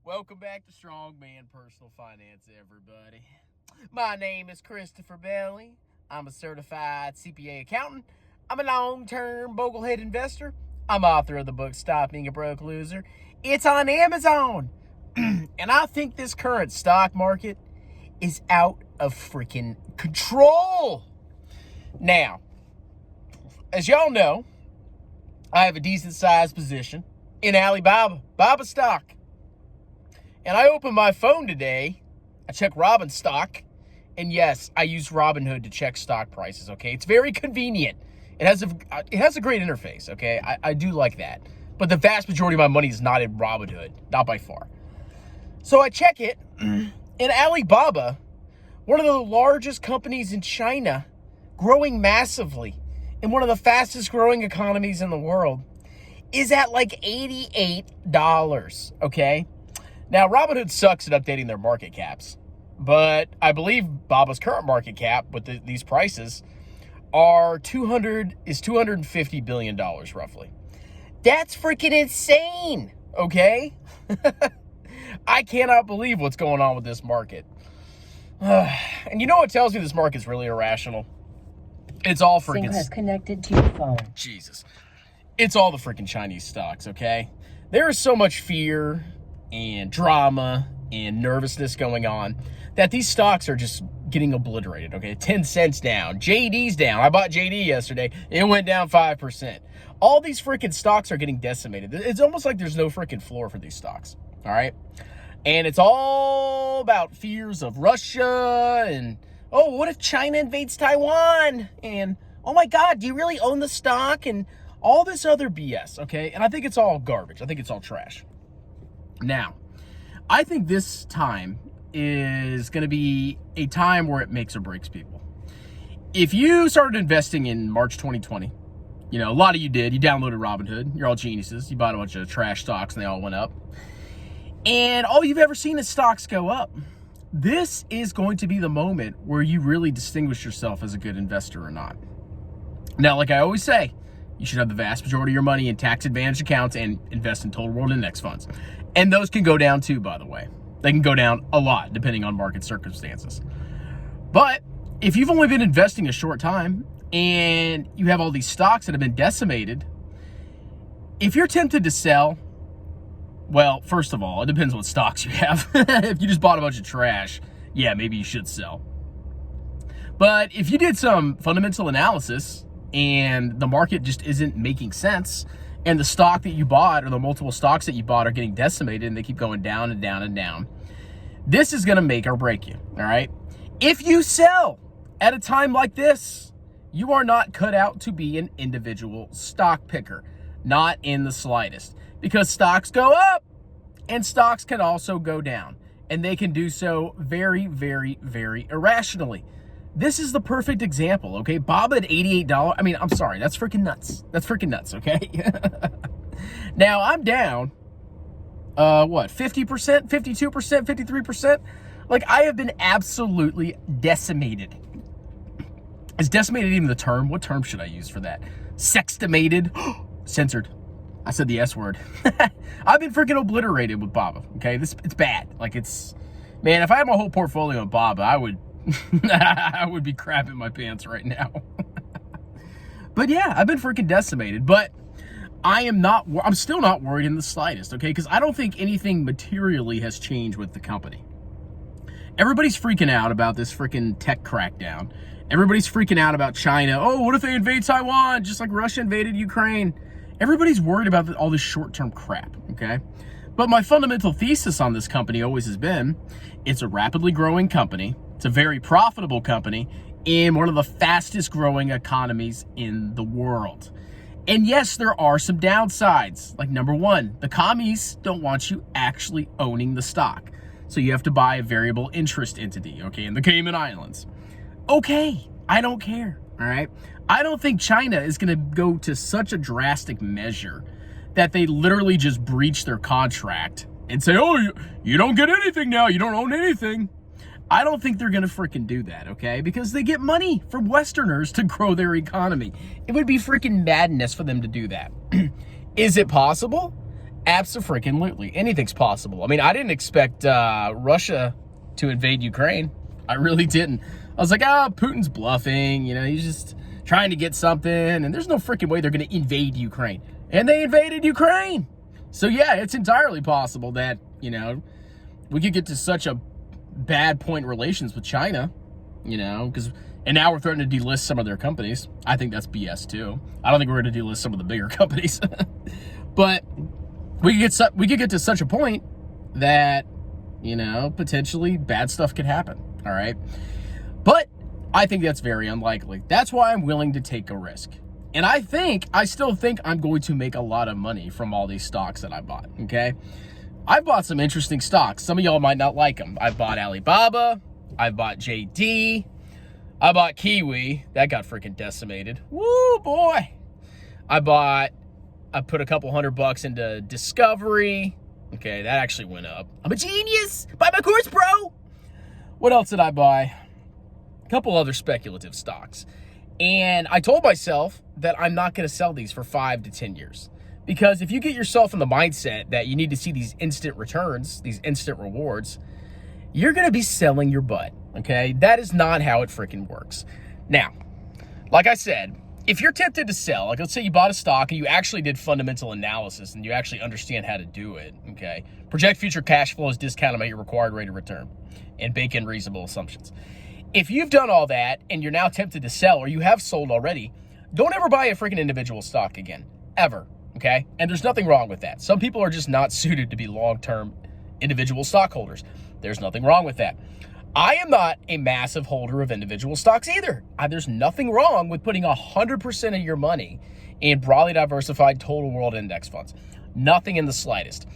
Welcome back to Strongman Personal Finance, everybody. My name is Christopher Bailey. I'm a certified CPA accountant. I'm a long-term boglehead investor. I'm author of the book Stop Being a Broke Loser. It's on Amazon. And I think this current stock market is out of freaking control. Now, as y'all know, I have a decent-sized position in Alibaba, Baba stock. And I opened my phone today. I checked Robin stock. And yes, I use Robinhood to check stock prices, okay? It's very convenient. It has a great interface, okay? I do like that. But the vast majority of my money is not in Robinhood, not by far. So I check it, and Alibaba, one of the largest companies in China, growing massively, in one of the fastest growing economies in the world, is at like $88, okay? Now, Robinhood sucks at updating their market caps, but I believe Baba's current market cap with these prices is $250 billion, roughly. That's freaking insane, okay? I cannot believe what's going on with this market. And you know what tells me this market's really irrational? It's all freaking... Sync has connected to your phone. Jesus. It's all the freaking Chinese stocks, okay? There is so much fear and drama and nervousness going on that these stocks are just getting obliterated, okay? 10 cents down. JD's down. I bought JD yesterday. It went down 5%. All these freaking stocks are getting decimated. It's almost like there's no freaking floor for these stocks, all right? And it's all about fears of Russia and, oh, what if China invades Taiwan? And, oh my God, do you really own the stock? And all this other BS, okay? And I think it's all garbage. I think it's all trash. Now, I think this time is going to be a time where it makes or breaks people. If you started investing in March 2020, you know, a lot of you did. You downloaded Robinhood. You're all geniuses. You bought a bunch of trash stocks and they all went up. And all you've ever seen is stocks go up. This is going to be the moment where you really distinguish yourself as a good investor or not. Now, like I always say, you should have the vast majority of your money in tax-advantaged accounts and invest in total world index funds. And those can go down too, by the way. They can go down a lot depending on market circumstances. But if you've only been investing a short time and you have all these stocks that have been decimated, if you're tempted to sell, well, first of all, it depends what stocks you have. If you just bought a bunch of trash, yeah, maybe you should sell. But if you did some fundamental analysis and the market just isn't making sense, and the stock that you bought or the multiple stocks that you bought are getting decimated and they keep going down and down and down, this is going to make or break you, all right? If you sell at a time like this, you are not cut out to be an individual stock picker, not in the slightest, because stocks go up and stocks can also go down, and they can do so very, very, very irrationally. This is the perfect example, okay? Baba at $88. I mean, I'm sorry. That's freaking nuts. That's freaking nuts, okay? Now, I'm down, 50%, 52%, 53%? Like, I have been absolutely decimated. Is decimated even the term? What term should I use for that? Sextimated? Censored. I said the S word. I've been freaking obliterated with Baba, okay? It's bad. Like, man, if I had my whole portfolio of Baba, I would be crapping my pants right now. But yeah, I've been freaking decimated, but I'm still not worried in the slightest, okay? Because I don't think anything materially has changed with the company. Everybody's freaking out about this freaking tech crackdown. Everybody's freaking out about China. Oh, what if they invade Taiwan, just like Russia invaded Ukraine? Everybody's worried about all this short-term crap, okay? But my fundamental thesis on this company always has been, it's a rapidly growing company. It's a very profitable company in one of the fastest growing economies in the world. And yes, there are some downsides. Like number one, the commies don't want you actually owning the stock. So you have to buy a variable interest entity, okay, in the Cayman Islands. Okay, I don't care, all right? I don't think China is gonna go to such a drastic measure that they literally just breach their contract and say, oh, you don't get anything now. You don't own anything. I don't think they're going to freaking do that, okay? Because they get money from Westerners to grow their economy. It would be freaking madness for them to do that. Is it possible? Absolutely. Anything's possible. I mean, I didn't expect Russia to invade Ukraine. I really didn't. I was like, Putin's bluffing. You know, he's just trying to get something. And there's no freaking way they're going to invade Ukraine. And they invaded Ukraine. So, yeah, it's entirely possible that, you know, we could get to such a bad point in relations with China, you know, and now we're threatening to delist some of their companies. I think that's BS too. I don't think we're going to delist some of the bigger companies, but we could get to such a point that, you know, potentially bad stuff could happen. All right. But I think that's very unlikely. That's why I'm willing to take a risk. And I still think I'm going to make a lot of money from all these stocks that I bought. Okay. I've bought some interesting stocks. Some of y'all might not like them. I've bought Alibaba. I've bought JD. I bought Kiwi. That got freaking decimated. Woo, boy. I put a couple $100 into Discovery. Okay, that actually went up. I'm a genius. Buy my course, bro. What else did I buy? A couple other speculative stocks. And I told myself that I'm not going to sell these for 5 to 10 years. Because if you get yourself in the mindset that you need to see these instant returns, these instant rewards, you're going to be selling your butt, okay? That is not how it freaking works. Now, like I said, if you're tempted to sell, like let's say you bought a stock and you actually did fundamental analysis and you actually understand how to do it, okay? Project future cash flows, discount them at your required rate of return, and bake in reasonable assumptions. If you've done all that and you're now tempted to sell or you have sold already, don't ever buy a freaking individual stock again, ever. Okay. And there's nothing wrong with that. Some people are just not suited to be long-term individual stockholders. There's nothing wrong with that. I am not a massive holder of individual stocks either. There's nothing wrong with putting 100% of your money in broadly diversified total world index funds. Nothing in the slightest.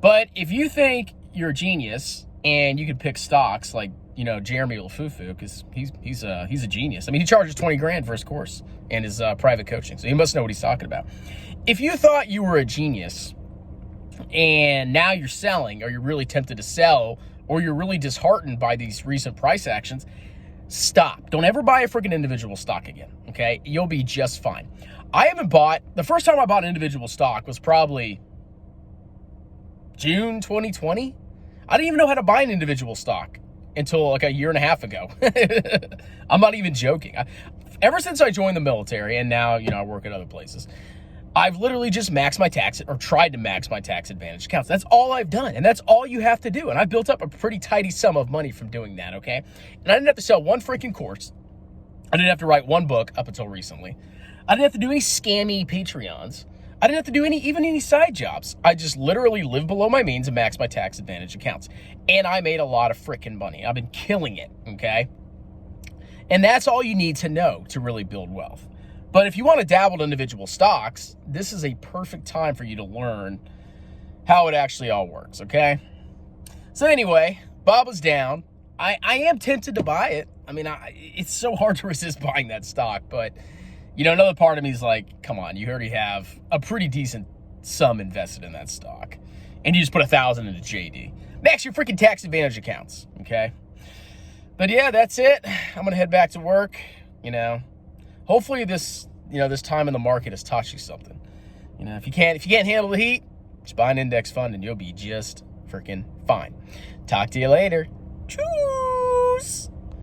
But if you think you're a genius and you can pick stocks like, you know, Jeremy Lafufu, because he's a genius. I mean, he charges $20,000 for his course and his private coaching, so he must know what he's talking about. If you thought you were a genius and now you're selling, or you're really tempted to sell, or you're really disheartened by these recent price actions, stop. Don't ever buy a freaking individual stock again, okay? You'll be just fine. The first time I bought an individual stock was probably June 2020. I didn't even know how to buy an individual stock until like a year and a half ago. I'm not even joking. Ever since I joined the military, and now, you know, I work at other places, I've literally just maxed my tax, or tried to max my tax advantage accounts. That's all I've done, and that's all you have to do. And I've built up a pretty tidy sum of money from doing that, okay? And I didn't have to sell one freaking course. I didn't have to write one book up until recently. I didn't have to do any scammy Patreons. I didn't have to do any side jobs. I just literally lived below my means and maxed my tax advantage accounts. And I made a lot of freaking money. I've been killing it, okay? And that's all you need to know to really build wealth. But if you want to dabble in individual stocks, this is a perfect time for you to learn how it actually all works, okay? So anyway, Bob was down. I am tempted to buy it. I mean, it's so hard to resist buying that stock, but, you know, another part of me is like, come on, you already have a pretty decent sum invested in that stock, and you just put $1,000 into JD. Max your freaking tax advantage accounts, okay? But yeah, that's it. I'm going to head back to work, you know. Hopefully this time in the market has taught you something. You know, if you can't handle the heat, just buy an index fund and you'll be just freaking fine. Talk to you later. Choo!